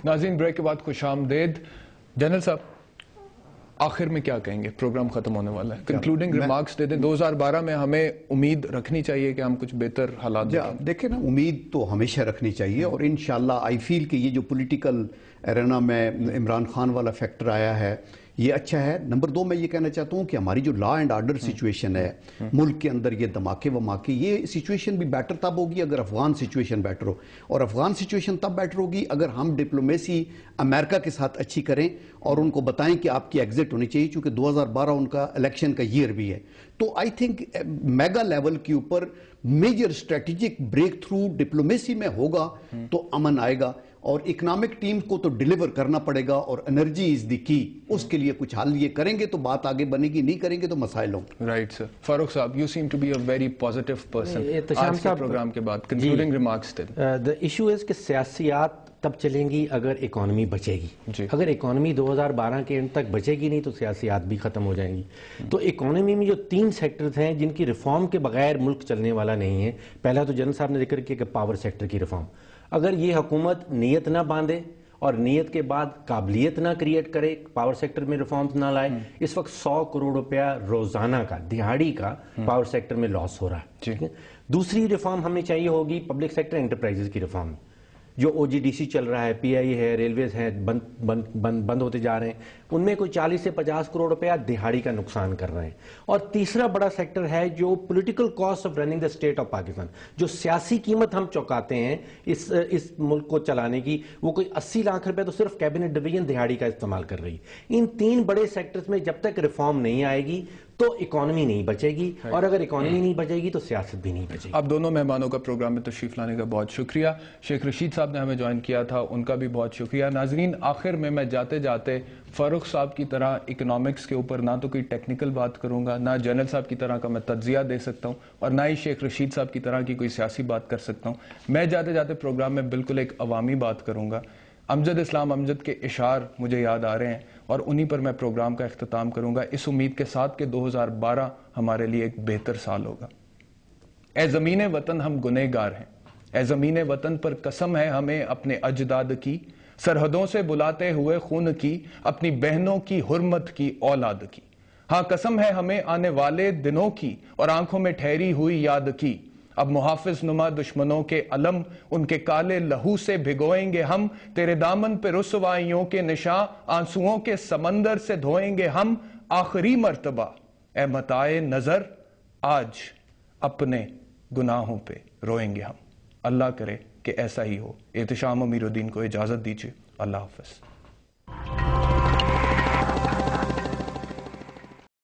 ناظرین بریک کے بعد خوش آمدید. جنرل صاحب آخر میں کیا کہیں گے؟ پروگرام ختم ہونے والا ہے, کنکلوڈنگ ریمارکس دے دیں. 2012 میں ہمیں امید رکھنی چاہیے کہ ہم کچھ بہتر حالات دیکھیں نا, امید تو ہمیشہ رکھنی چاہیے, اور انشاءاللہ آئی فیل کہ یہ جو پولیٹیکل ایرینا میں عمران خان والا فیکٹر آیا ہے یہ اچھا ہے. نمبر 2 میں یہ کہنا چاہتا ہوں کہ ہماری جو لا اینڈ آرڈر سچویشن ہے ملک کے اندر, یہ دھماکے وماکے, یہ سچویشن بھی بیٹر تب ہوگی اگر افغان سچویشن بیٹر ہو, اور افغان سچویشن تب بیٹر ہوگی اگر ہم ڈپلومیسی امریکہ کے ساتھ اچھی کریں اور ان کو بتائیں کہ آپ کی ایگزٹ ہونی چاہیے, چونکہ 2012 ان کا الیکشن کا ایئر بھی ہے. تو آئی تھنک میگا لیول کے اوپر major strategic breakthrough diplomacy میں ہوگا تو امن آئے گا, اور اکنامک ٹیم کو تو ڈیلیور کرنا پڑے گا, اور انرجی از دی کی. اس کے لیے کچھ حل یہ کریں گے تو بات آگے بنے گی, نہیں کریں گے تو مسائل ہوں. Right sir. Farooq Sahab, you seem to be a very positive person. آج کے پروگرام کے بعد کنکلوڈنگ ریمارکس دیں. دا ایشو از کہ سیاسیات تب چلیں گی اگر اکانومی بچے گی. اگر اکانومی 2012 کے اینڈ تک بچے گی نہیں تو سیاسیات بھی ختم ہو جائیں گی. تو اکانومی میں جو 3 سیکٹرز ہیں جن کی ریفارم کے بغیر ملک چلنے والا نہیں ہے. پہلا تو جنرل صاحب نے ذکر کیا کہ پاور سیکٹر کی ریفارم. اگر یہ حکومت نیت نہ باندھے اور نیت کے بعد قابلیت نہ کریٹ کرے, پاور سیکٹر میں ریفارمز نہ لائے, اس وقت 100 کروڑ روپیہ روزانہ کا دہاڑی کا پاور سیکٹر میں لاس ہو رہا ہے. دوسری ریفارم ہمیں چاہیے ہوگی پبلک سیکٹر انٹرپرائزز کی ریفارم. جو او جی ڈی سی چل رہا ہے, پی آئی ہے, ریلویز ہیں, بند ہوتے جا رہے ہیں, ان میں کوئی 40 سے 50 کروڑ روپیہ دہاڑی کا نقصان کر رہے ہیں. اور تیسرا بڑا سیکٹر ہے جو political cost of running the state of Pakistan, جو سیاسی قیمت ہم چکاتے ہیں اس ملک کو چلانے کی, وہ کوئی 80 لاکھ روپے تو صرف کیبنٹ ڈویژن دہاڑی کا استعمال کر رہی. ان 3 بڑے سیکٹرز میں جب تک ریفارم نہیں آئے گی تو اکانومی نہیں بچے گی, اور اگر اکانومی نہیں بچے گی تو سیاست بھی نہیں بچے گی. آپ دونوں مہمانوں کا پروگرام میں تشریف لانے کا بہت شکریہ. شیخ رشید صاحب نے ہمیں جوائن کیا تھا, ان کا بھی بہت شکریہ. ناظرین آخر میں جاتے جاتے فاروق صاحب کی طرح اکنامکس کے اوپر نہ تو کوئی ٹیکنیکل بات کروں گا, نہ جنرل صاحب کی طرح کا میں تجزیہ دے سکتا ہوں, اور نہ ہی شیخ رشید صاحب کی طرح کی کوئی سیاسی بات کر سکتا ہوں. میں جاتے جاتے پروگرام میں بالکل ایک عوامی بات کروں گا. امجد اسلام امجد کے اشعار مجھے یاد آ رہے ہیں, اور انہی پر میں پروگرام کا اختتام کروں گا, اس امید کے ساتھ کہ 2012 ہمارے لیے ایک بہتر سال ہوگا. اے زمین وطن ہم گنہگار ہیں, اے زمین وطن پر قسم ہے ہمیں اپنے اجداد کی, سرحدوں سے بلاتے ہوئے خون کی, اپنی بہنوں کی حرمت کی اولاد کی. ہاں قسم ہے ہمیں آنے والے دنوں کی, اور آنکھوں میں ٹھہری ہوئی یاد کی. اب محافظ نما دشمنوں کے علم ان کے کالے لہو سے بھگوئیں گے ہم, تیرے دامن پہ رسوائیوں کے نشاں آنسوؤں کے سمندر سے دھوئیں گے ہم. آخری مرتبہ اے متاع نظر آج اپنے گناہوں پہ روئیں گے ہم. اللہ کرے کہ ایسا ہی ہو. احتشام امیر الدین کو اجازت دیجیے. اللہ حافظ.